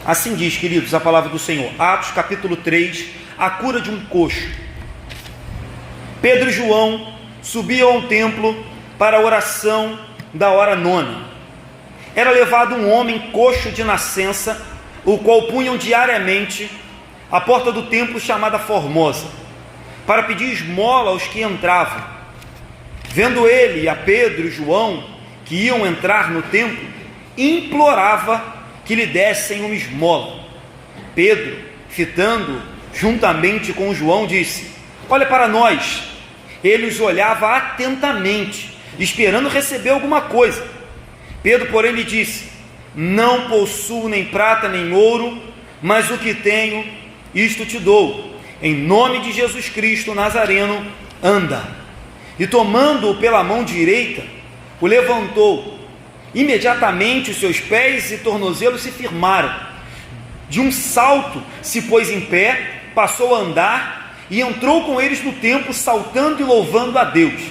Assim diz, queridos, a palavra do Senhor. Atos capítulo 3, a cura de um coxo. Pedro e João subiam ao templo para a oração da hora nona. Era levado um homem coxo de nascença, o qual punham diariamente à porta do templo chamada Formosa, para pedir esmola aos que entravam. Vendo ele a Pedro e João, que iam entrar no templo, implorava que lhe dessem uma esmola. Pedro, fitando juntamente com João, disse: olha para nós. Ele os olhava atentamente, esperando receber alguma coisa. Pedro, porém, lhe disse: não possuo nem prata nem ouro, mas o que tenho, isto te dou. Em nome de Jesus Cristo Nazareno, anda. E tomando-o pela mão direita, o levantou. Imediatamente os seus pés e tornozelos se firmaram. De um salto se pôs em pé, passou a andar e entrou com eles no templo, saltando e louvando a Deus.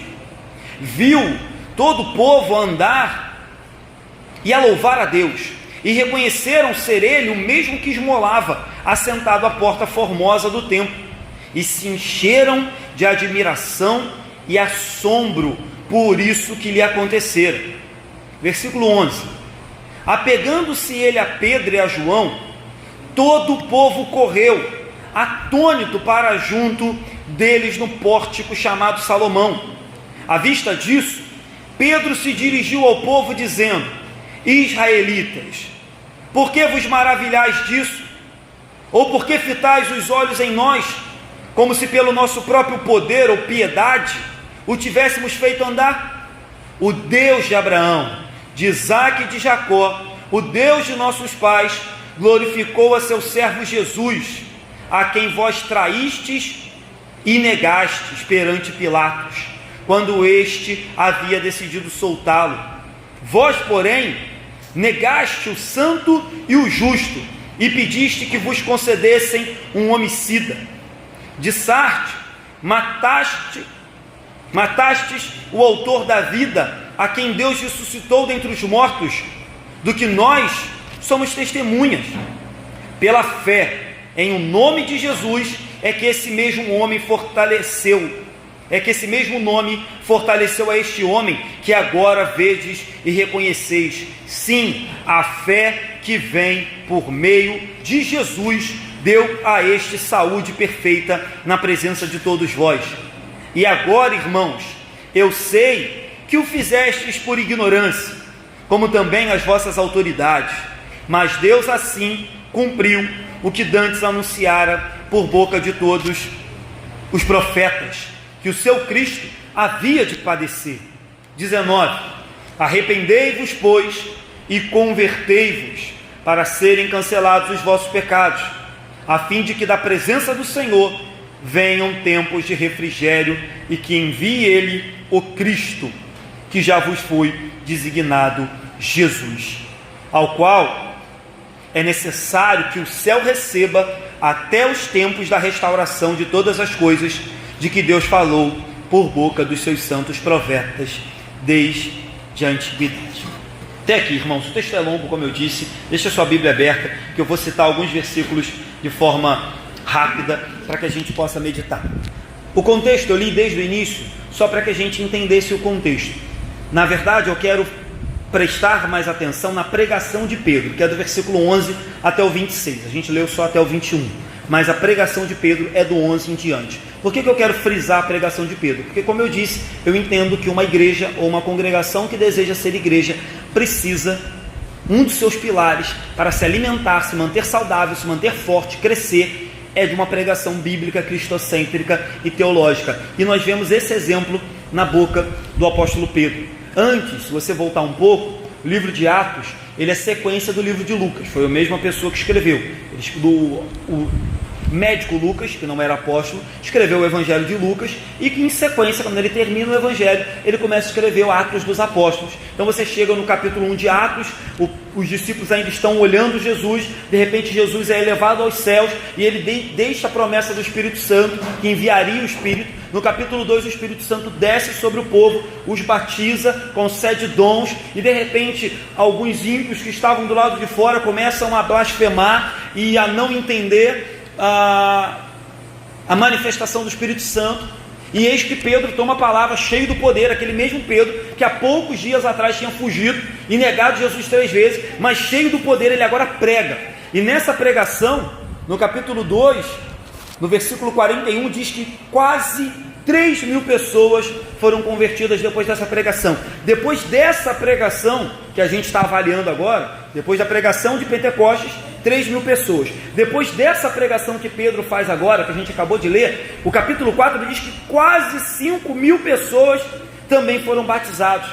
Viu todo o povo a andar e a louvar a Deus, e reconheceram ser ele o mesmo que esmolava, assentado à porta formosa do templo, e se encheram de admiração e assombro por isso que lhe acontecera. Versículo 11. Apegando-se ele a Pedro e a João, todo o povo correu, atônito, para junto deles no pórtico chamado Salomão. À vista disso, Pedro se dirigiu ao povo dizendo: israelitas, por que vos maravilhais disso? Ou por que fitais os olhos em nós, como se pelo nosso próprio poder ou piedade o tivéssemos feito andar? O Deus de Abraão, de Isaque e de Jacó, o Deus de nossos pais, glorificou a seu servo Jesus, a quem vós traístes e negastes perante Pilatos, quando este havia decidido soltá-lo. Vós, porém, negaste o santo e o justo, e pediste que vos concedessem um homicida. De Sarte, matastes o autor da vida, a quem Deus ressuscitou dentre os mortos, do que nós somos testemunhas. Pela fé em o nome de Jesus é que esse mesmo nome fortaleceu a este homem que agora vedes e reconheceis. Sim, a fé que vem por meio de Jesus deu a este saúde perfeita na presença de todos vós. E agora, irmãos, eu sei que o fizestes por ignorância, como também as vossas autoridades, mas Deus assim cumpriu o que dantes anunciara por boca de todos os profetas, que o seu Cristo havia de padecer. 19. Arrependei-vos, pois, e convertei-vos, para serem cancelados os vossos pecados, a fim de que da presença do Senhor venham tempos de refrigério, e que envie ele o Cristo, que já vos foi designado, Jesus, ao qual é necessário que o céu receba até os tempos da restauração de todas as coisas, de que Deus falou por boca dos seus santos profetas desde a antiguidade. Até aqui, irmãos, o texto é longo, como eu disse. Deixa a sua Bíblia aberta, que eu vou citar alguns versículos de forma rápida, para que a gente possa meditar. O contexto eu li desde o início, só para que a gente entendesse o contexto. Na verdade, eu quero prestar mais atenção na pregação de Pedro, que é do versículo 11 até o 26. A gente leu só até o 21, mas a pregação de Pedro é do 11 em diante. Por que eu quero frisar a pregação de Pedro? Porque, como eu disse, eu entendo que uma igreja ou uma congregação que deseja ser igreja precisa, um dos seus pilares para se alimentar, se manter saudável, se manter forte, crescer, é de uma pregação bíblica, cristocêntrica e teológica. E nós vemos esse exemplo na boca do apóstolo Pedro. Antes, se você voltar um pouco, o livro de Atos, ele é sequência do livro de Lucas. Foi a mesma pessoa que escreveu. O médico Lucas, que não era apóstolo, escreveu o Evangelho de Lucas, e que em sequência, quando ele termina o Evangelho, ele começa a escrever o Atos dos Apóstolos. Então você chega no capítulo 1 de Atos, os discípulos ainda estão olhando Jesus, de repente Jesus é elevado aos céus, e ele deixa a promessa do Espírito Santo, que enviaria o Espírito. No capítulo 2, o Espírito Santo desce sobre o povo, os batiza, concede dons, e de repente alguns ímpios que estavam do lado de fora começam a blasfemar e a não entender a manifestação do Espírito Santo. E eis que Pedro toma a palavra cheio do poder, aquele mesmo Pedro que há poucos dias atrás tinha fugido e negado Jesus 3 vezes, mas cheio do poder, ele agora prega. E nessa pregação, no capítulo 2, no versículo 41, diz que quase 3.000 pessoas foram convertidas depois dessa pregação. Depois dessa pregação, que a gente está avaliando agora, depois da pregação de Pentecostes, 3.000 pessoas. Depois dessa pregação que Pedro faz agora, que a gente acabou de ler, o capítulo 4 diz que quase 5.000 pessoas também foram batizados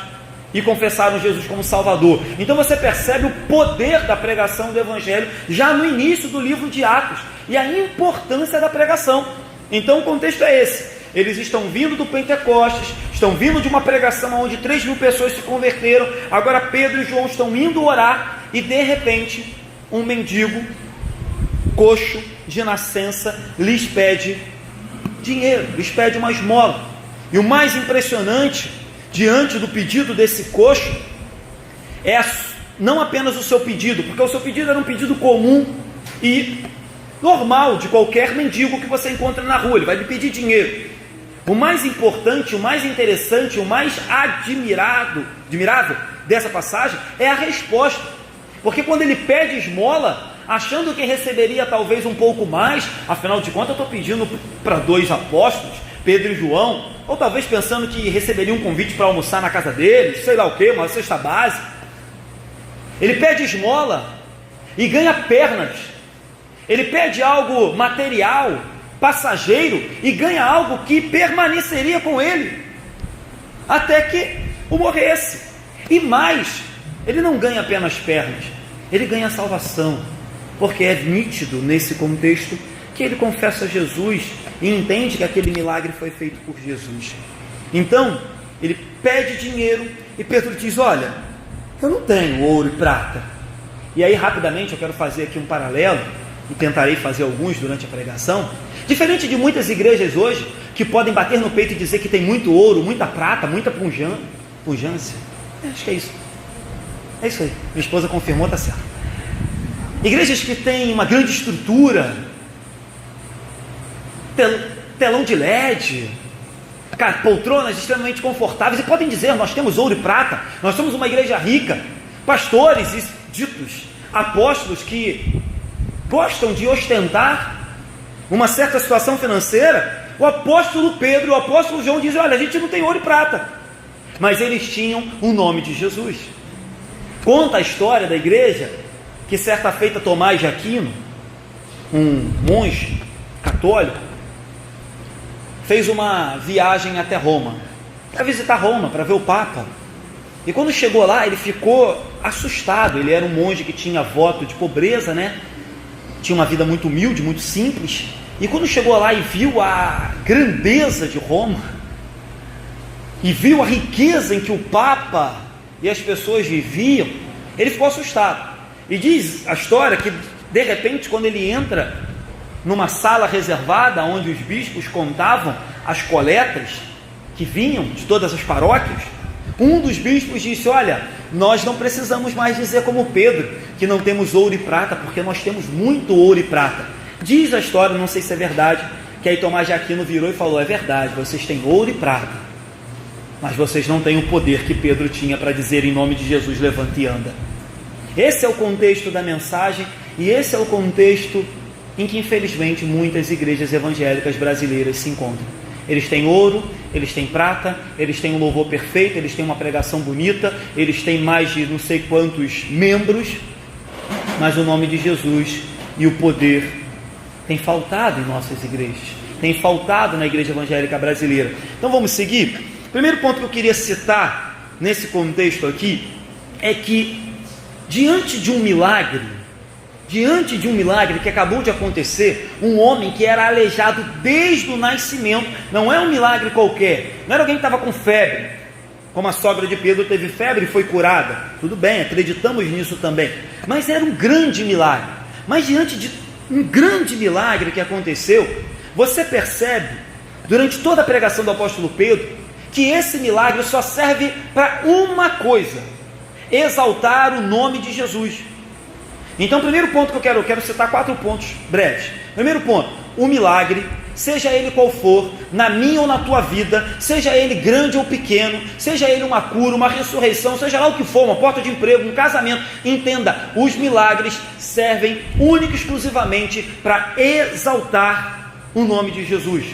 e confessaram Jesus como Salvador. Então você percebe o poder da pregação do Evangelho já no início do livro de Atos e a importância da pregação. Então o contexto é esse: eles estão vindo do Pentecostes, estão vindo de uma pregação onde 3.000 pessoas se converteram. Agora Pedro e João estão indo orar e de repente um mendigo, coxo de nascença, lhes pede dinheiro, lhes pede uma esmola. E o mais impressionante, diante do pedido desse coxo, é não apenas o seu pedido, porque o seu pedido era um pedido comum e normal de qualquer mendigo que você encontra na rua. Ele vai lhe pedir dinheiro. O mais importante, o mais interessante, o mais admirável dessa passagem é a resposta. Porque quando ele pede esmola, achando que receberia talvez um pouco mais, afinal de contas eu estou pedindo para 2 apóstolos, Pedro e João, ou talvez pensando que receberia um convite para almoçar na casa deles, sei lá o que, uma cesta básica. Ele pede esmola e ganha pernas. Ele pede algo material, passageiro, e ganha algo que permaneceria com ele até que o morresse. E mais, ele não ganha apenas pernas, ele ganha salvação, porque é nítido nesse contexto que ele confessa Jesus e entende que aquele milagre foi feito por Jesus. Então, ele pede dinheiro e Pedro diz: olha, eu não tenho ouro e prata. E aí rapidamente eu quero fazer aqui um paralelo, e tentarei fazer alguns durante a pregação. Diferente de muitas igrejas hoje, que podem bater no peito e dizer que tem muito ouro, muita prata, muita pujança. Acho que é isso. É isso aí, minha esposa confirmou, está certo. Igrejas que têm uma grande estrutura, telão de LED, poltronas extremamente confortáveis, e podem dizer: nós temos ouro e prata, nós somos uma igreja rica. Pastores e ditos apóstolos que gostam de ostentar uma certa situação financeira, o apóstolo Pedro e o apóstolo João dizem: olha, a gente não tem ouro e prata, mas eles tinham o nome de Jesus. Conta a história da igreja que certa feita Tomás de Aquino, um monge católico, fez uma viagem até Roma, para visitar Roma, para ver o Papa. E quando chegou lá, ele ficou assustado. Ele era um monge que tinha voto de pobreza, né? Tinha uma vida muito humilde, muito simples. E quando chegou lá e viu a grandeza de Roma, e viu a riqueza em que o Papa e as pessoas viviam, ele ficou assustado. E diz a história que, de repente, quando ele entra numa sala reservada, onde os bispos contavam as coletas que vinham de todas as paróquias, um dos bispos disse: olha, nós não precisamos mais dizer como Pedro, que não temos ouro e prata, porque nós temos muito ouro e prata. Diz a história, não sei se é verdade, que aí Tomás de Aquino virou e falou: é verdade, vocês têm ouro e prata, mas vocês não têm o poder que Pedro tinha para dizer em nome de Jesus: levanta e anda. Esse é o contexto da mensagem, e esse é o contexto em que infelizmente muitas igrejas evangélicas brasileiras se encontram. Eles têm ouro, eles têm prata, eles têm um louvor perfeito, eles têm uma pregação bonita, eles têm mais de não sei quantos membros, mas o nome de Jesus e o poder tem faltado em nossas igrejas, tem faltado na igreja evangélica brasileira. Então vamos seguir. O primeiro ponto que eu queria citar nesse contexto aqui é que diante de um milagre que acabou de acontecer, um homem que era aleijado desde o nascimento, não é um milagre qualquer, não era alguém que estava com febre, como a sogra de Pedro teve febre e foi curada, tudo bem, acreditamos nisso também, mas era um grande milagre. Mas diante de um grande milagre que aconteceu, você percebe durante toda a pregação do apóstolo Pedro, que esse milagre só serve para uma coisa: exaltar o nome de Jesus. Então, primeiro ponto que eu quero citar 4 pontos breves. Primeiro ponto: o milagre, seja ele qual for, na minha ou na tua vida, seja ele grande ou pequeno, seja ele uma cura, uma ressurreição, seja lá o que for, uma porta de emprego, um casamento, entenda, os milagres servem única e exclusivamente para exaltar o nome de Jesus.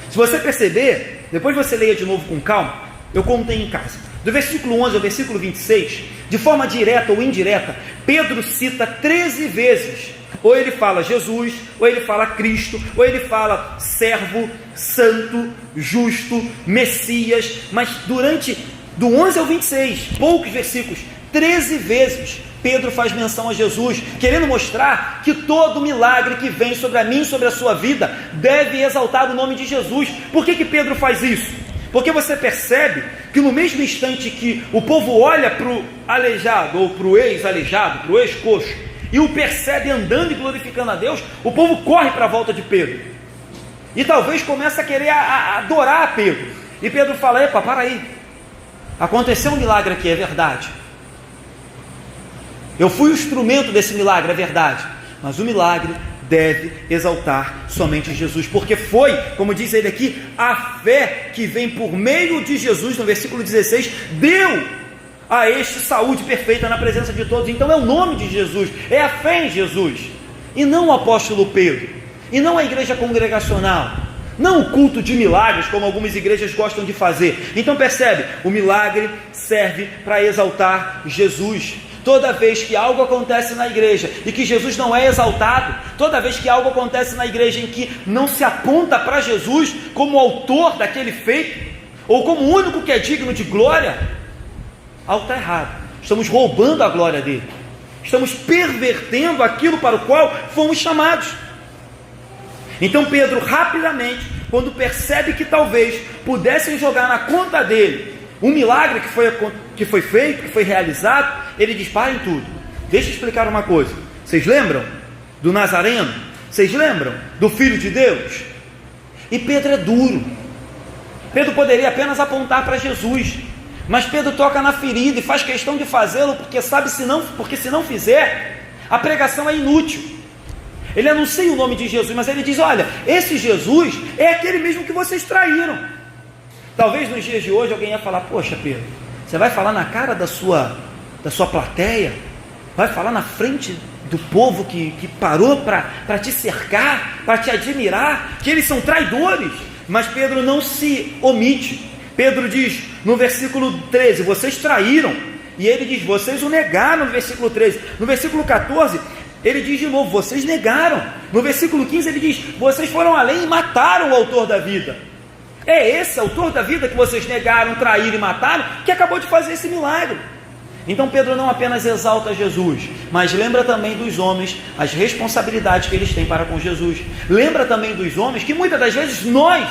Se você perceber, depois você leia de novo com calma, eu contei em casa, do versículo 11 ao versículo 26, de forma direta ou indireta, Pedro cita 13 vezes, ou ele fala Jesus, ou ele fala Cristo, ou ele fala servo, santo, justo, Messias, mas durante, do 11 ao 26, poucos versículos, 13 vezes, Pedro faz menção a Jesus, querendo mostrar que todo milagre que vem sobre a mim e sobre a sua vida, deve exaltar o nome de Jesus. Por que Pedro faz isso? Porque você percebe que no mesmo instante que o povo olha para o aleijado, ou para o ex-aleijado, para o ex-coxo, e o percebe andando e glorificando a Deus, o povo corre para a volta de Pedro, e talvez comece a querer adorar a Pedro, e Pedro fala: epa, para aí, aconteceu um milagre aqui, é verdade, eu fui o instrumento desse milagre, é verdade, mas o milagre deve exaltar somente Jesus, porque foi, como diz ele aqui, a fé que vem por meio de Jesus, no versículo 16, deu a este saúde perfeita na presença de todos. Então é o nome de Jesus, é a fé em Jesus, e não o apóstolo Pedro, e não a igreja congregacional, não o culto de milagres, como algumas igrejas gostam de fazer. Então percebe, o milagre serve para exaltar Jesus. Toda vez que algo acontece na igreja e que Jesus não é exaltado, toda vez que algo acontece na igreja em que não se aponta para Jesus como autor daquele feito, ou como o único que é digno de glória, algo está errado. Estamos roubando a glória dele, estamos pervertendo aquilo para o qual fomos chamados. Então Pedro, rapidamente, quando percebe que talvez pudessem jogar na conta dele um milagre que foi feito, que foi realizado, ele diz: parem tudo, deixa eu explicar uma coisa. Vocês lembram do Nazareno? Vocês lembram do Filho de Deus? E Pedro é duro. Pedro poderia apenas apontar para Jesus, mas Pedro toca na ferida e faz questão de fazê-lo, porque sabe, porque se não fizer, a pregação é inútil. Ele anuncia o nome de Jesus, mas ele diz: olha, esse Jesus é aquele mesmo que vocês traíram. Talvez nos dias de hoje alguém ia falar: poxa, Pedro, você vai falar na cara da sua plateia, vai falar na frente do povo que parou para te cercar, para te admirar, que eles são traidores. Mas Pedro não se omite. Pedro diz no versículo 13: vocês traíram, e ele diz: vocês o negaram, no versículo 13. No versículo 14 ele diz de novo: vocês negaram. No versículo 15 ele diz: vocês foram além e mataram o autor da vida. É esse autor da vida que vocês negaram, traíram e mataram, que acabou de fazer esse milagre. Então Pedro não apenas exalta Jesus, mas lembra também dos homens as responsabilidades que eles têm para com Jesus. Lembra também dos homens que muitas das vezes nós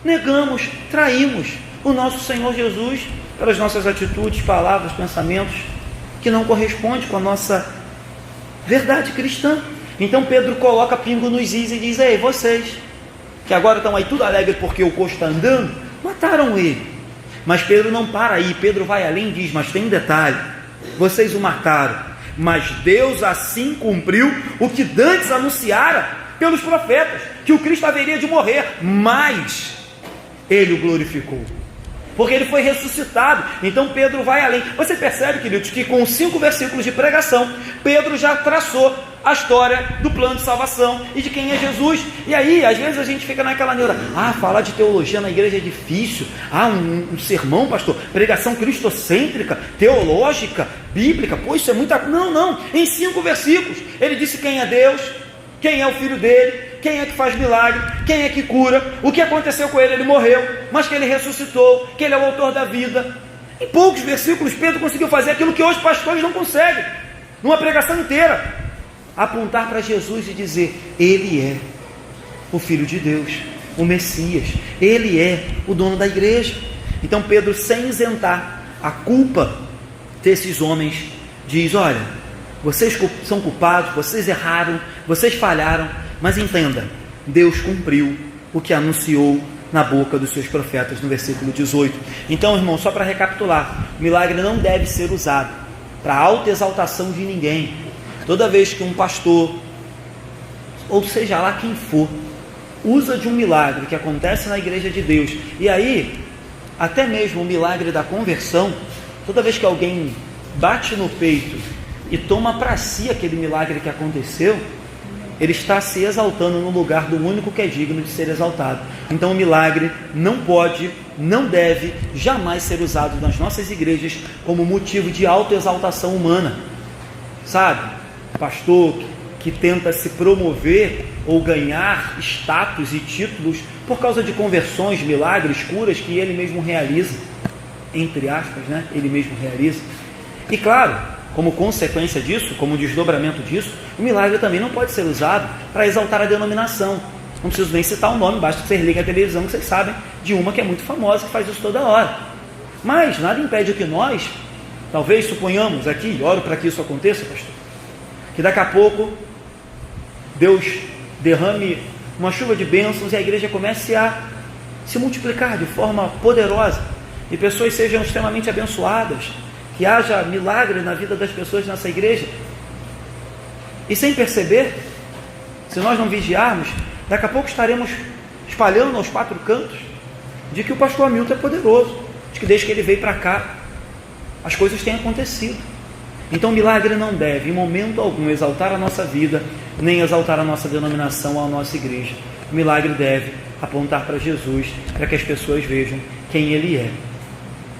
negamos, traímos o nosso Senhor Jesus pelas nossas atitudes, palavras, pensamentos, que não correspondem com a nossa verdade cristã. Então Pedro coloca pingo nos is e diz: ei, vocês que agora estão aí tudo alegre porque o coxo está andando, mataram ele. Mas Pedro não para aí, Pedro vai além e diz: mas tem um detalhe, vocês o mataram, mas Deus assim cumpriu o que dantes anunciara pelos profetas, que o Cristo haveria de morrer, mas ele o glorificou, porque ele foi ressuscitado. Então Pedro vai além. Você percebe, queridos, que com 5 versículos de pregação, Pedro já traçou a história do plano de salvação e de quem é Jesus. E aí, às vezes a gente fica naquela neura: falar de teologia na igreja é difícil, um sermão, pastor, pregação cristocêntrica, teológica, bíblica, pô, isso é muita... Não, em 5 versículos, ele disse quem é Deus, quem é o Filho dele, quem é que faz milagre, quem é que cura, o que aconteceu com ele morreu, mas que ele ressuscitou, que ele é o autor da vida. Em poucos versículos, Pedro conseguiu fazer aquilo que hoje pastores não conseguem, numa pregação inteira: apontar para Jesus e dizer: ele é o Filho de Deus, o Messias, ele é o dono da igreja. Então Pedro, sem isentar a culpa desses homens, diz: olha, vocês são culpados, vocês erraram, vocês falharam, mas entenda, Deus cumpriu o que anunciou na boca dos seus profetas, no versículo 18. Então, irmão, só para recapitular, o milagre não deve ser usado para autoexaltação de ninguém. Toda vez que um pastor, ou seja lá quem for, usa de um milagre que acontece na igreja de Deus, e aí, até mesmo o milagre da conversão, toda vez que alguém bate no peito e toma para si aquele milagre que aconteceu, ele está se exaltando no lugar do único que é digno de ser exaltado. Então o milagre não pode, não deve jamais ser usado nas nossas igrejas como motivo de autoexaltação humana. Sabe, pastor que tenta se promover ou ganhar status e títulos por causa de conversões, milagres, curas que ele mesmo realiza, entre aspas, né? Ele mesmo realiza. E claro, como consequência disso, como desdobramento disso, o milagre também não pode ser usado para exaltar a denominação. Não preciso nem citar o nome, basta que vocês liguem a televisão que vocês sabem de uma que é muito famosa, que faz isso toda hora. Mas nada impede que nós, talvez suponhamos aqui, oro para que isso aconteça, pastor, que daqui a pouco Deus derrame uma chuva de bênçãos e a igreja comece a se multiplicar de forma poderosa e pessoas sejam extremamente abençoadas, que haja milagre na vida das pessoas nessa igreja. E sem perceber, se nós não vigiarmos, daqui a pouco estaremos espalhando aos quatro cantos de que o pastor Hamilton é poderoso, de que desde que ele veio para cá as coisas têm acontecido. Então o milagre não deve em momento algum exaltar a nossa vida, nem exaltar a nossa denominação ou a nossa igreja. O milagre deve apontar para Jesus, para que as pessoas vejam quem Ele é.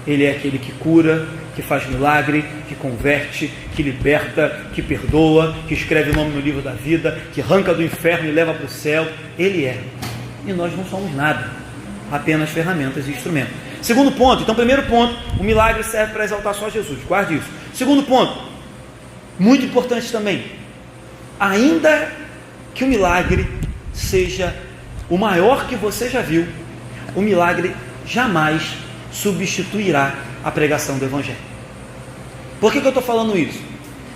Ele é aquele que cura, que faz milagre, que converte, que liberta, que perdoa, que escreve o nome no livro da vida, que arranca do inferno e leva para o céu. Ele é. E nós não somos nada, apenas ferramentas e instrumentos. Segundo ponto, então primeiro ponto, o milagre serve para exaltar só Jesus, guarde isso. Segundo ponto, muito importante também, ainda que o milagre seja o maior que você já viu, o milagre jamais substituirá a pregação do Evangelho. Por que eu estou falando isso?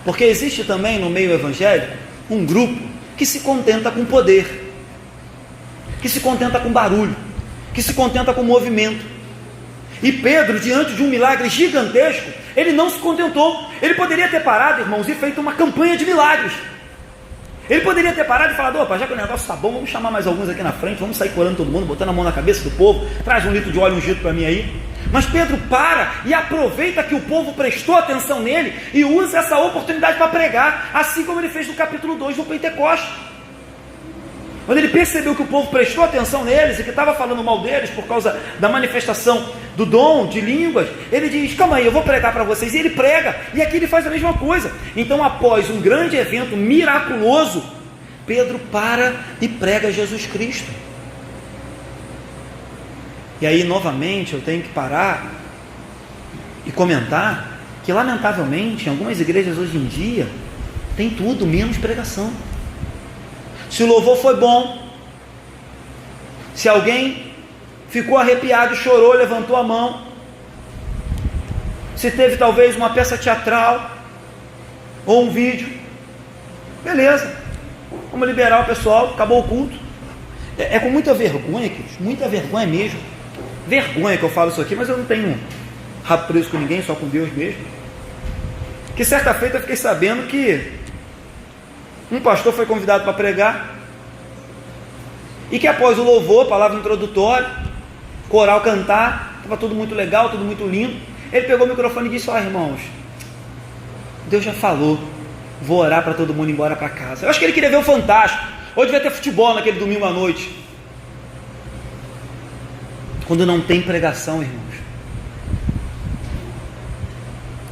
Porque existe também no meio evangélico um grupo que se contenta com poder, que se contenta com barulho, que se contenta com movimento. E Pedro, diante de um milagre gigantesco, ele não se contentou. Ele poderia ter parado, irmãos, e feito uma campanha de milagres. Ele poderia ter parado e falado: opa, já que o negócio está bom, vamos chamar mais alguns aqui na frente, vamos sair curando todo mundo, botando a mão na cabeça do povo, traz um litro de óleo ungido para mim aí. Mas Pedro para e aproveita que o povo prestou atenção nele e usa essa oportunidade para pregar, assim como ele fez no capítulo 2 do Pentecostes. Quando ele percebeu que o povo prestou atenção neles e que estava falando mal deles por causa da manifestação do dom de línguas, ele diz: calma aí, eu vou pregar para vocês. E ele prega, e aqui ele faz a mesma coisa. Então, após um grande evento miraculoso, Pedro para e prega Jesus Cristo. E aí, novamente, eu tenho que parar e comentar que, lamentavelmente, em algumas igrejas hoje em dia, tem tudo menos pregação. Se o louvor foi bom, se alguém ficou arrepiado e chorou, levantou a mão, se teve talvez uma peça teatral ou um vídeo, beleza, vamos liberar o pessoal, acabou o culto. É com muita vergonha, queridos, muita vergonha mesmo, vergonha que eu falo isso aqui, mas eu não tenho rabo preso com ninguém, só com Deus mesmo, que certa feita eu fiquei sabendo que um pastor foi convidado para pregar e que após o louvor, palavra introdutória, coral cantar, estava tudo muito legal, tudo muito lindo, ele pegou o microfone e disse: ó, irmãos, Deus já falou, vou orar para todo mundo ir embora para casa. Eu acho que ele queria ver o Fantástico, ou devia ter futebol naquele domingo à noite. Quando não tem pregação, irmãos,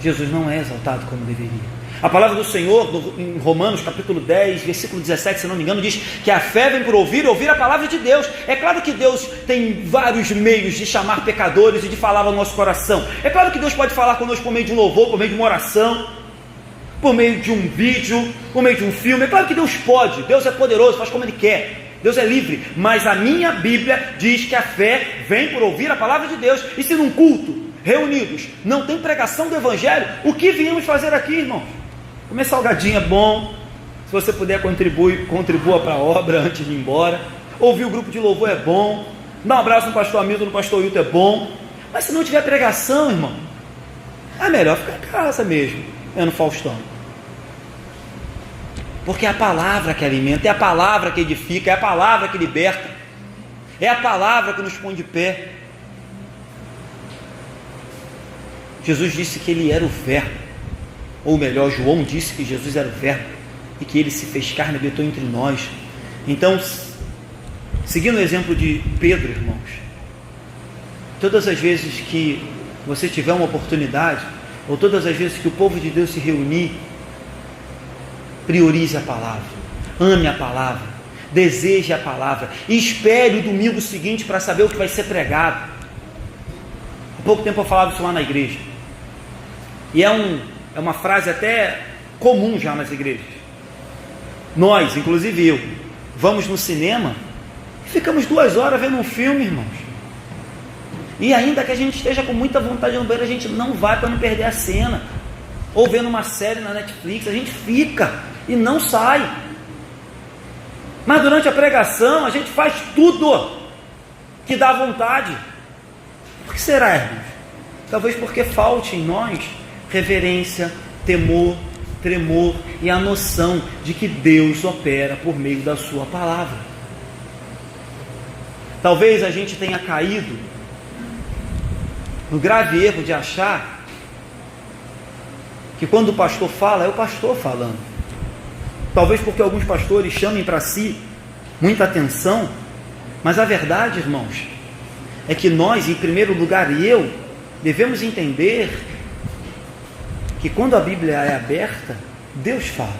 Jesus não é exaltado como deveria. A palavra do Senhor, em Romanos capítulo 10, versículo 17, se não me engano, diz que a fé vem por ouvir a palavra de Deus. É claro que Deus tem vários meios de chamar pecadores e de falar ao nosso coração. É claro que Deus pode falar conosco por meio de um louvor, por meio de uma oração, por meio de um vídeo, por meio de um filme. É claro que Deus pode, Deus é poderoso, faz como Ele quer, Deus é livre. Mas a minha Bíblia diz que a fé vem por ouvir a palavra de Deus. E se num culto, reunidos, não tem pregação do Evangelho, o que viemos fazer aqui, irmãos? Comer salgadinho é bom, se você puder contribua para a obra antes de ir embora. Ouvir o grupo de louvor é bom, Dá um abraço no pastor Hamilton, no pastor Hilton é bom. Mas se não tiver pregação, irmão, é melhor ficar em casa mesmo, no Faustão. Porque é a palavra que alimenta, é a palavra que edifica, é a palavra que liberta, é a palavra que nos põe de pé. Jesus disse que ele era o verbo, ou melhor, João disse que Jesus era o verbo, e que ele se fez carne e habitou entre nós. Então, seguindo o exemplo de Pedro, irmãos, todas as vezes que você tiver uma oportunidade, ou todas as vezes que o povo de Deus se reunir, priorize a palavra, ame a palavra, deseje a palavra, e espere o domingo seguinte para saber o que vai ser pregado. Há pouco tempo eu falava isso lá na igreja, e é uma frase até comum já nas igrejas. Nós, inclusive eu, vamos no cinema e ficamos 2 horas vendo um filme, irmãos, e ainda que a gente esteja com muita vontade de ir no banheiro, a gente não vai para não perder a cena, ou vendo uma série na Netflix, a gente fica e não sai. Mas durante a pregação a gente faz tudo que dá vontade. Por que será, irmãos? Talvez porque falte em nós reverência, temor, tremor e a noção de que Deus opera por meio da sua palavra. Talvez a gente tenha caído no grave erro de achar que quando o pastor fala, é o pastor falando. Talvez porque alguns pastores chamem para si muita atenção, mas a verdade, irmãos, é que nós, em primeiro lugar, e eu, devemos entender que quando a Bíblia é aberta, Deus fala.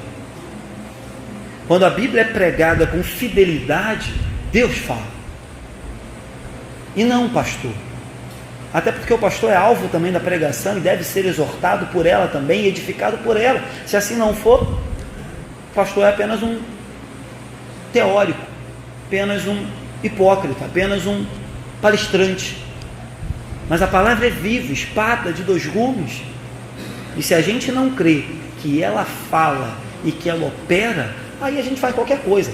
Quando a Bíblia é pregada com fidelidade, Deus fala. E não o pastor. Até porque o pastor é alvo também da pregação e deve ser exortado por ela também, edificado por ela. Se assim não for, o pastor é apenas um teórico, apenas um hipócrita, apenas um palestrante. Mas a palavra é viva, espada de 2 gumes. E se a gente não crê que ela fala e que ela opera, aí a gente faz qualquer coisa.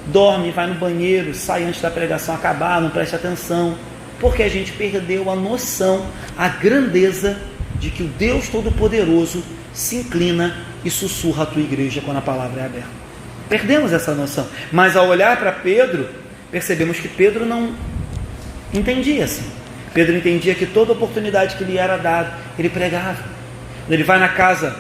Dorme, vai no banheiro, sai antes da pregação acabar, não presta atenção. Porque a gente perdeu a noção, a grandeza de que o Deus Todo-Poderoso se inclina e sussurra a tua igreja quando a palavra é aberta. Perdemos essa noção. Mas ao olhar para Pedro, percebemos que Pedro não entendia assim. Pedro entendia que toda oportunidade que lhe era dada, ele pregava. Quando ele vai na casa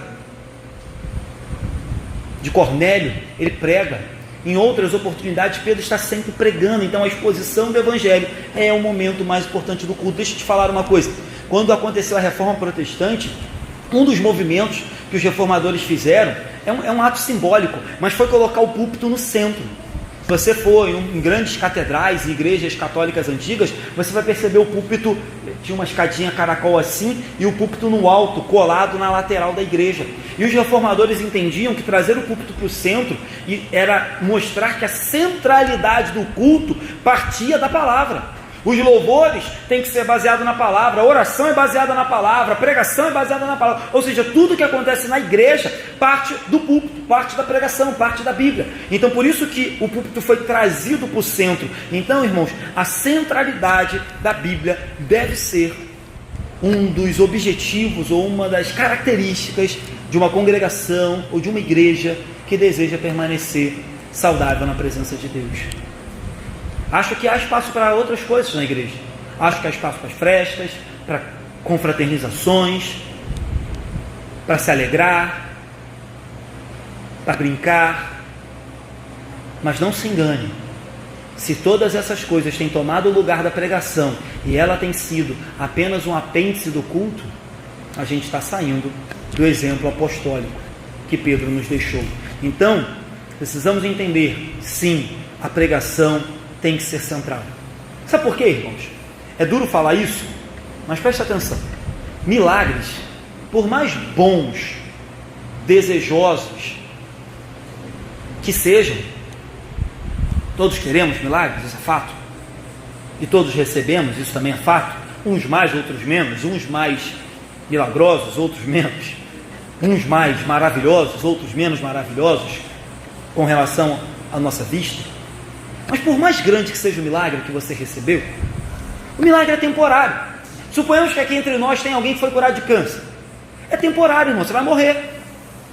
de Cornélio, ele prega. Em outras oportunidades, Pedro está sempre pregando. Então a exposição do Evangelho é o momento mais importante do culto. Deixa eu te falar uma coisa. Quando aconteceu a Reforma Protestante, um dos movimentos que os reformadores fizeram é um ato simbólico, mas foi colocar o púlpito no centro. Se você for em grandes catedrais e igrejas católicas antigas, você vai perceber o púlpito, tinha uma escadinha caracol assim, e o púlpito no alto, colado na lateral da igreja. E os reformadores entendiam que trazer o púlpito para o centro era mostrar que a centralidade do culto partia da palavra. Os louvores têm que ser baseados na palavra, a oração é baseada na palavra, a pregação é baseada na palavra. Ou seja, tudo que acontece na igreja parte do púlpito, parte da pregação, parte da Bíblia. Então por isso que o púlpito foi trazido para o centro. Então, irmãos, a centralidade da Bíblia deve ser um dos objetivos ou uma das características de uma congregação ou de uma igreja que deseja permanecer saudável na presença de Deus. Acho que há espaço para outras coisas na igreja. Acho que há espaço para as festas, para confraternizações, para se alegrar, para brincar. Mas não se engane. Se todas essas coisas têm tomado o lugar da pregação e ela tem sido apenas um apêndice do culto, a gente está saindo do exemplo apostólico que Pedro nos deixou. Então, precisamos entender, sim, a pregação tem que ser central. Sabe por quê, irmãos? É duro falar isso, mas preste atenção. Milagres, por mais bons, desejosos que sejam, todos queremos milagres, isso é fato. E todos recebemos, isso também é fato. Uns mais, outros menos. Uns mais milagrosos, outros menos. Uns mais maravilhosos, outros menos maravilhosos com relação à nossa vista. Mas por mais grande que seja o milagre que você recebeu, o milagre é temporário. Suponhamos que aqui entre nós tem alguém que foi curado de câncer. É temporário, irmão, você vai morrer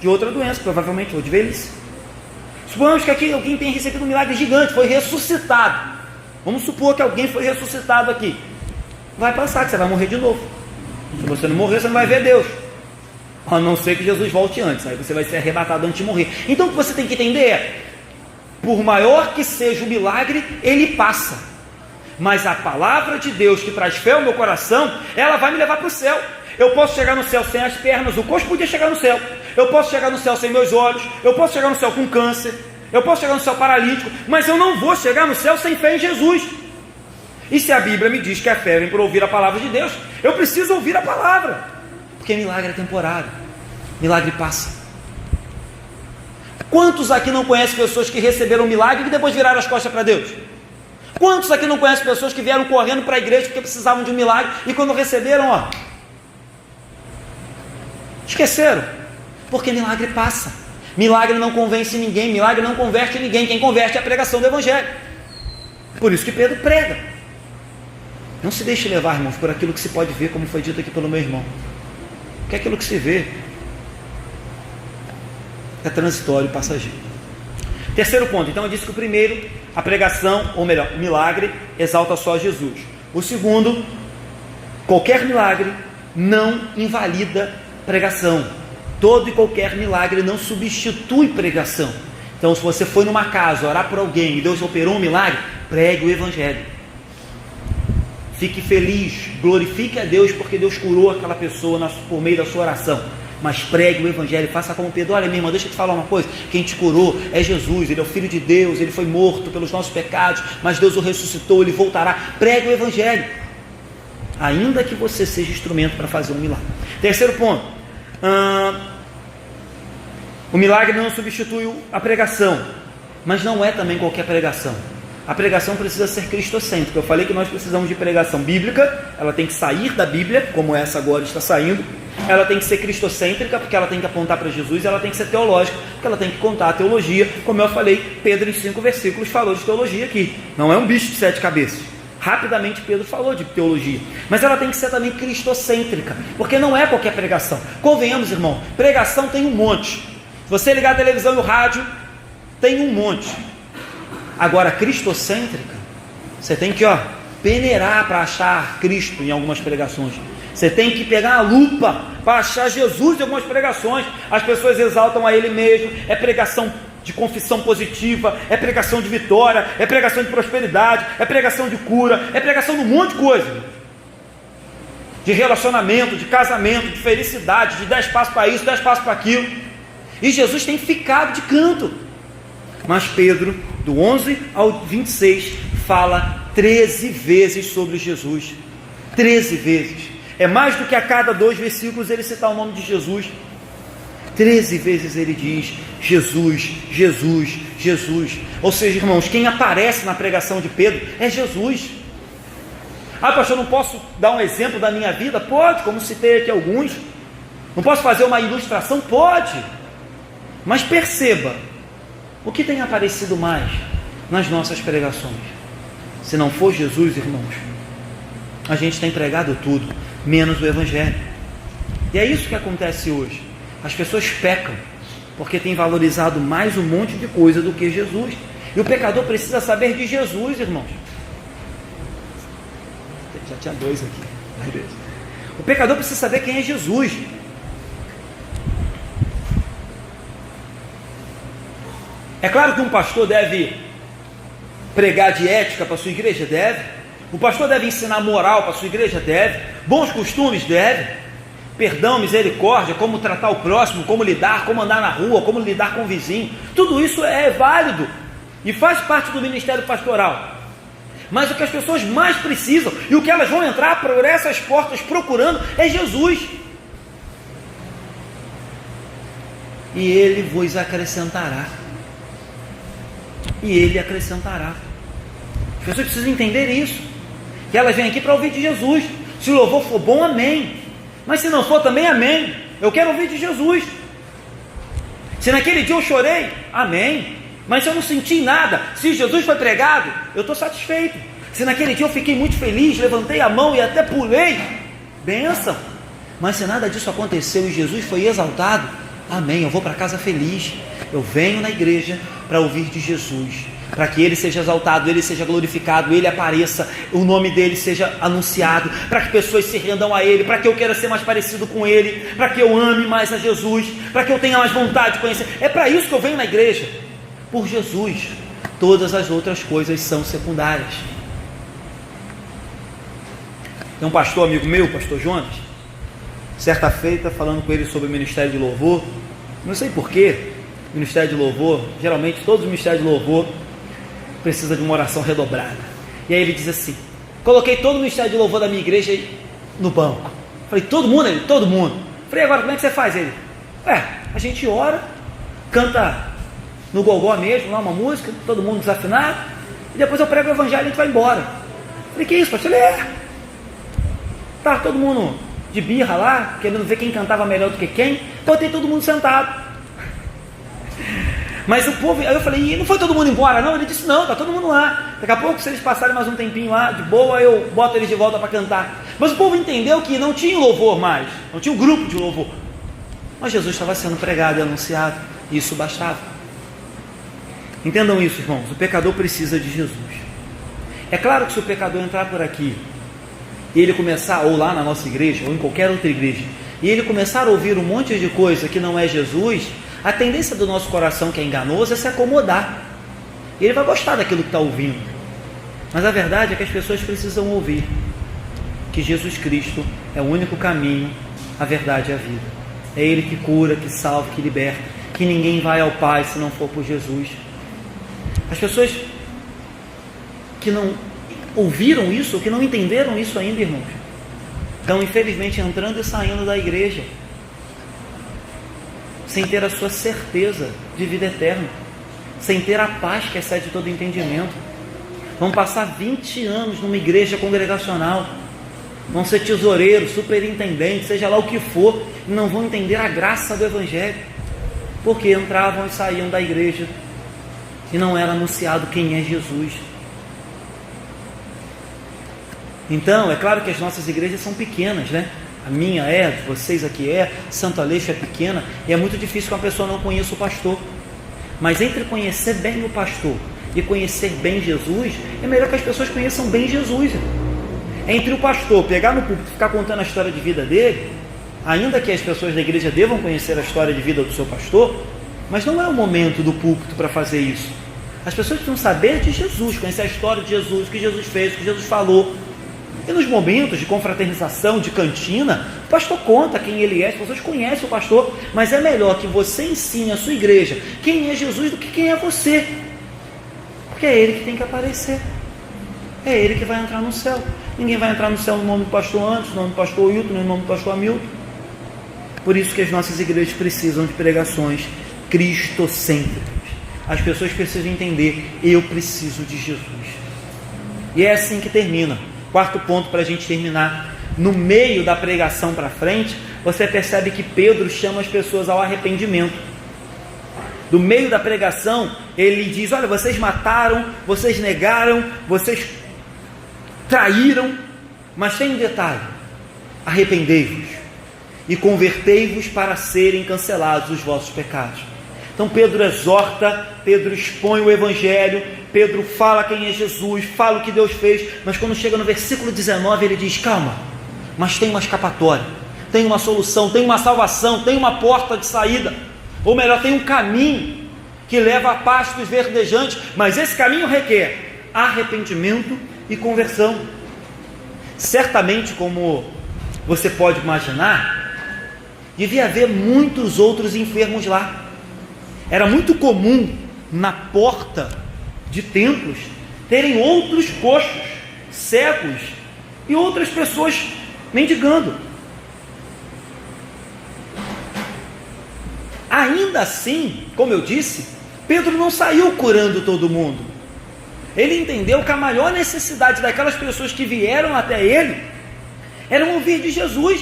de outra doença, provavelmente, ou de velhice. Suponhamos que aqui alguém tenha recebido um milagre gigante, foi ressuscitado. Vamos supor que alguém foi ressuscitado aqui. Vai passar, que você vai morrer de novo. Se você não morrer, você não vai ver Deus. A não ser que Jesus volte antes, aí você vai ser arrebatado antes de morrer. Então o que você tem que entender é, por maior que seja o milagre, ele passa. Mas a palavra de Deus que traz fé ao meu coração, ela vai me levar para o céu. Eu posso chegar no céu sem as pernas, o coxo podia chegar no céu. Eu posso chegar no céu sem meus olhos, eu posso chegar no céu com câncer, eu posso chegar no céu paralítico, mas eu não vou chegar no céu sem fé em Jesus. E se a Bíblia me diz que a fé vem por ouvir a palavra de Deus, eu preciso ouvir a palavra, porque milagre é temporário, milagre passa. Quantos aqui não conhecem pessoas que receberam um milagre e depois viraram as costas para Deus? Quantos aqui não conhecem pessoas que vieram correndo para a igreja porque precisavam de um milagre e quando receberam, esqueceram? Porque milagre passa. Milagre não convence ninguém, milagre não converte ninguém. Quem converte é a pregação do Evangelho. Por isso que Pedro prega. Não se deixe levar, irmãos, por aquilo que se pode ver, como foi dito aqui pelo meu irmão. Porque aquilo que se vê é transitório e passageiro. Terceiro ponto, então eu disse que o primeiro, a pregação, ou melhor, o milagre, exalta só Jesus. O segundo, qualquer milagre não invalida pregação. Todo e qualquer milagre não substitui pregação. Então, se você foi numa casa orar por alguém e Deus operou um milagre, pregue o Evangelho. Fique feliz, glorifique a Deus porque Deus curou aquela pessoa por meio da sua oração. Mas pregue o Evangelho, faça como Pedro. Olha, minha irmã, deixa eu te falar uma coisa. Quem te curou é Jesus, Ele é o Filho de Deus, Ele foi morto pelos nossos pecados, mas Deus o ressuscitou, Ele voltará. Pregue o Evangelho, ainda que você seja instrumento para fazer um milagre. Terceiro ponto, o milagre não substitui a pregação, mas não é também qualquer pregação. A pregação precisa ser cristocêntrica. Eu falei que nós precisamos de pregação bíblica, ela tem que sair da Bíblia, como essa agora está saindo. Ela tem que ser cristocêntrica, porque ela tem que apontar para Jesus. Ela tem que ser teológica, porque ela tem que contar a teologia. Como eu falei, Pedro em 5 versículos falou de teologia aqui. Não é um bicho de 7 cabeças. Rapidamente Pedro falou de teologia. Mas ela tem que ser também cristocêntrica, porque não é qualquer pregação. Convenhamos, irmão, pregação tem um monte. Se você ligar a televisão e o rádio, tem um monte. Agora, cristocêntrica, você tem que peneirar para achar Cristo em algumas pregações. Você tem que pegar a lupa para achar Jesus em algumas pregações. As pessoas exaltam a Ele mesmo. É pregação de confissão positiva, é pregação de vitória, é pregação de prosperidade, é pregação de cura, é pregação de um monte de coisa. De relacionamento, de casamento, de felicidade, de 10 passos para isso, 10 passos para aquilo. E Jesus tem ficado de canto. Mas Pedro, do 11 ao 26, fala 13 vezes sobre Jesus. 13 vezes. É mais do que a cada 2 versículos ele citar o nome de Jesus. 13 vezes ele diz Jesus, Jesus, Jesus. Ou seja, irmãos, quem aparece na pregação de Pedro é Jesus. Pastor, não posso dar um exemplo da minha vida? Pode, como citei aqui alguns. Não posso fazer uma ilustração? Pode. Mas perceba, o que tem aparecido mais nas nossas pregações? Se não for Jesus, irmãos, a gente tem pregado tudo, menos o Evangelho. E é isso que acontece hoje. As pessoas pecam porque têm valorizado mais um monte de coisa do que Jesus. E o pecador precisa saber de Jesus, irmãos. Já tinha 2 aqui. O pecador precisa saber quem é Jesus. É claro que um pastor deve pregar de ética para a sua igreja? Deve. O pastor deve ensinar moral para a sua igreja? Deve. Bons costumes? Deve. Perdão, misericórdia, como tratar o próximo, como lidar, como andar na rua, como lidar com o vizinho. Tudo isso é válido e faz parte do ministério pastoral. Mas o que as pessoas mais precisam e o que elas vão entrar por essas portas procurando é Jesus. E Ele vos acrescentará. E Ele acrescentará. As pessoas precisam entender isso. Que elas vêm aqui para ouvir de Jesus. Se o louvor for bom, amém. Mas se não for também, amém. Eu quero ouvir de Jesus. Se naquele dia eu chorei, amém. Mas se eu não senti nada, se Jesus foi pregado, eu estou satisfeito. Se naquele dia eu fiquei muito feliz, levantei a mão e até pulei, bênção. Mas se nada disso aconteceu e Jesus foi exaltado, amém, eu vou para casa feliz. Eu venho na igreja para ouvir de Jesus, para que Ele seja exaltado, Ele seja glorificado, Ele apareça, o nome dEle seja anunciado, para que pessoas se rendam a Ele, para que eu queira ser mais parecido com Ele, para que eu ame mais a Jesus, para que eu tenha mais vontade de conhecer. É para isso que eu venho na igreja, por Jesus. Todas as outras coisas são secundárias. Tem um pastor amigo meu, pastor Jonas, certa feita, falando com ele sobre o ministério de louvor. Não sei porquê, ministério de louvor, geralmente todos os ministérios de louvor precisa de uma oração redobrada. E aí ele diz assim: coloquei todo o ministério de louvor da minha igreja no banco. Falei, todo mundo? Ele, todo mundo. Falei, agora como é que você faz? Ele, a gente ora, canta no gogó mesmo, lá uma música, todo mundo desafinado, e depois eu prego o evangelho e a gente vai embora. Falei, que isso, pastor? Ele, tá todo mundo de birra lá, querendo ver quem cantava melhor do que quem, botei todo mundo sentado. Mas o povo, aí eu falei, e não foi todo mundo embora não? Ele disse, não, tá todo mundo lá. Daqui a pouco, se eles passarem mais um tempinho lá, de boa, eu boto eles de volta para cantar. Mas o povo entendeu que não tinha louvor mais, não tinha um grupo de louvor. Mas Jesus estava sendo pregado e anunciado, e isso bastava. Entendam isso, irmãos, o pecador precisa de Jesus. É claro que se o pecador entrar por aqui, e ele começar, ou lá na nossa igreja, ou em qualquer outra igreja, e ele começar a ouvir um monte de coisa que não é Jesus, a tendência do nosso coração, que é enganoso, é se acomodar. E ele vai gostar daquilo que está ouvindo. Mas a verdade é que as pessoas precisam ouvir que Jesus Cristo é o único caminho, a verdade e a vida. É Ele que cura, que salva, que liberta, que ninguém vai ao Pai se não for por Jesus. As pessoas que não ouviram isso, que não entenderam isso ainda, irmãos, estão infelizmente entrando e saindo da igreja sem ter a sua certeza de vida eterna, sem ter a paz que excede todo entendimento. Vão passar 20 anos numa igreja congregacional, vão ser tesoureiros, superintendentes, seja lá o que for, e não vão entender a graça do Evangelho, porque entravam e saíam da igreja e não era anunciado quem é Jesus. Então, é claro que as nossas igrejas são pequenas, né? A minha é, de vocês aqui é, Santo Aleixo é pequena, e é muito difícil que uma pessoa não conheça o pastor. Mas entre conhecer bem o pastor e conhecer bem Jesus, é melhor que as pessoas conheçam bem Jesus. Entre o pastor pegar no púlpito e ficar contando a história de vida dele, ainda que as pessoas da igreja devam conhecer a história de vida do seu pastor, mas não é o momento do púlpito para fazer isso. As pessoas precisam saber de Jesus, conhecer a história de Jesus, o que Jesus fez, o que Jesus falou. E nos momentos de confraternização, de cantina, o pastor conta quem ele é, as pessoas conhecem o pastor, mas é melhor que você ensine a sua igreja quem é Jesus do que quem é você, porque é ele que tem que aparecer, é ele que vai entrar no céu. Ninguém vai entrar no céu no nome do pastor Anderson, no nome do pastor Hilton, no nome do pastor Hamilton. Por isso que as nossas igrejas precisam de pregações cristocêntricas. As pessoas precisam entender, eu preciso de Jesus. E é assim que termina. Quarto ponto para a gente terminar. No meio da pregação para frente, você percebe que Pedro chama as pessoas ao arrependimento. Do meio da pregação, ele diz, olha, vocês mataram, vocês negaram, vocês traíram, mas tem um detalhe: arrependei-vos e convertei-vos para serem cancelados os vossos pecados. Então Pedro exorta, Pedro expõe o Evangelho, Pedro fala quem é Jesus, fala o que Deus fez, mas quando chega no versículo 19 ele diz, calma, mas tem uma escapatória, tem uma solução, tem uma salvação, tem uma porta de saída, ou melhor, tem um caminho que leva a pastos verdejantes, mas esse caminho requer arrependimento e conversão. Certamente, como você pode imaginar, devia haver muitos outros enfermos lá. Era muito comum na porta de templos terem outros coxos, cegos e outras pessoas mendigando. Ainda assim, como eu disse, Pedro não saiu curando todo mundo. Ele entendeu que a maior necessidade daquelas pessoas que vieram até ele era ouvir de Jesus.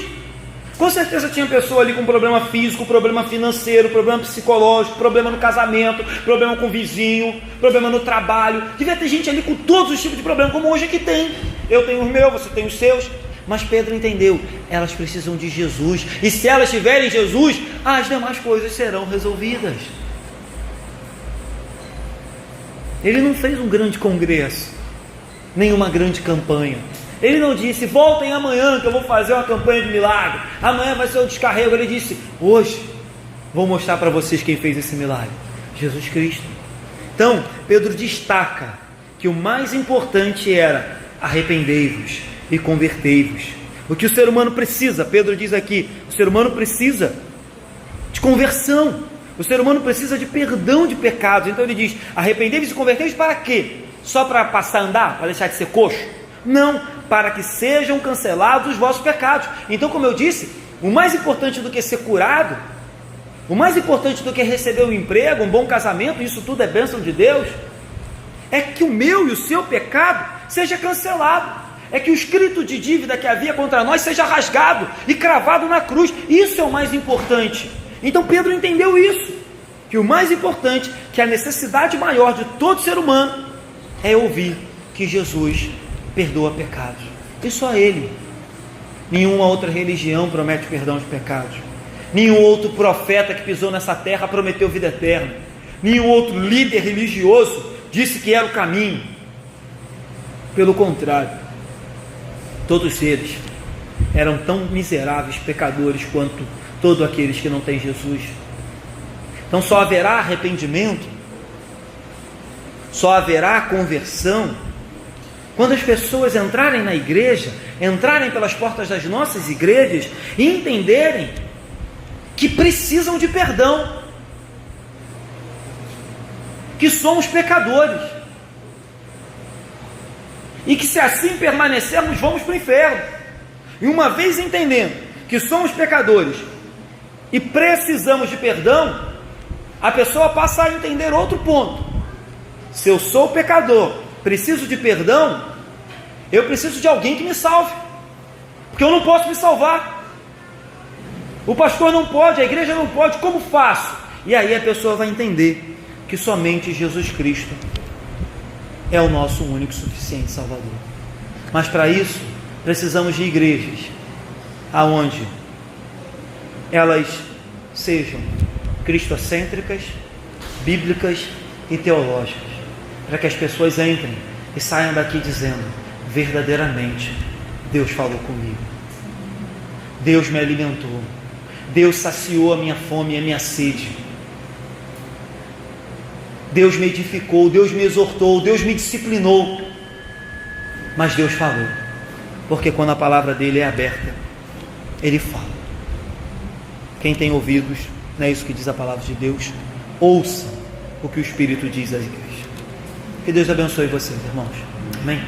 Com certeza tinha pessoa ali com problema físico, problema financeiro, problema psicológico, problema no casamento, problema com o vizinho, problema no trabalho. Devia ter gente ali com todos os tipos de problemas, como hoje aqui tem. Eu tenho os meus, você tem os seus. Mas Pedro entendeu, elas precisam de Jesus. E se elas tiverem Jesus, as demais coisas serão resolvidas. Ele não fez um grande congresso, nem uma grande campanha. Ele não disse, voltem amanhã que eu vou fazer uma campanha de milagre, amanhã vai ser o descarrego. Ele disse, hoje vou mostrar para vocês quem fez esse milagre, Jesus Cristo. Então, Pedro destaca que o mais importante era arrependei-vos e convertei-vos. O que o ser humano precisa, Pedro diz aqui, o ser humano precisa de conversão, o ser humano precisa de perdão de pecados. Então ele diz, arrependei-vos e convertei-vos para quê? Só para passar a andar, para deixar de ser coxo? Não, para que sejam cancelados os vossos pecados. Então, como eu disse, o mais importante do que ser curado, o mais importante do que receber um emprego, um bom casamento, isso tudo é bênção de Deus, é que o meu e o seu pecado seja cancelado, é que o escrito de dívida que havia contra nós seja rasgado e cravado na cruz. Isso é o mais importante. Então Pedro entendeu isso, que o mais importante, que a necessidade maior de todo ser humano é ouvir que Jesus perdoa pecados, e só Ele. Nenhuma outra religião promete perdão de pecados, nenhum outro profeta que pisou nessa terra prometeu vida eterna, nenhum outro líder religioso disse que era o caminho. Pelo contrário, todos eles eram tão miseráveis pecadores quanto todos aqueles que não têm Jesus. Então só haverá arrependimento, só haverá conversão quando as pessoas entrarem na igreja, entrarem pelas portas das nossas igrejas e entenderem que precisam de perdão, que somos pecadores, e que se assim permanecermos vamos para o inferno. E uma vez entendendo que somos pecadores e precisamos de perdão, a pessoa passa a entender outro ponto. Se eu sou pecador, preciso de perdão, eu preciso de alguém que me salve, porque eu não posso me salvar, o pastor não pode, a igreja não pode, como faço? E aí a pessoa vai entender que somente Jesus Cristo é o nosso único e suficiente Salvador. Mas para isso precisamos de igrejas aonde elas sejam cristocêntricas, bíblicas e teológicas, para que as pessoas entrem e saiam daqui dizendo, verdadeiramente Deus falou comigo, Deus me alimentou, Deus saciou a minha fome e a minha sede, Deus me edificou, Deus me exortou, Deus me disciplinou, mas Deus falou, porque quando a palavra dele é aberta, ele fala. Quem tem ouvidos, não é isso que diz a palavra de Deus, ouça o que o Espírito diz à igreja. Que Deus abençoe vocês, irmãos. Amém?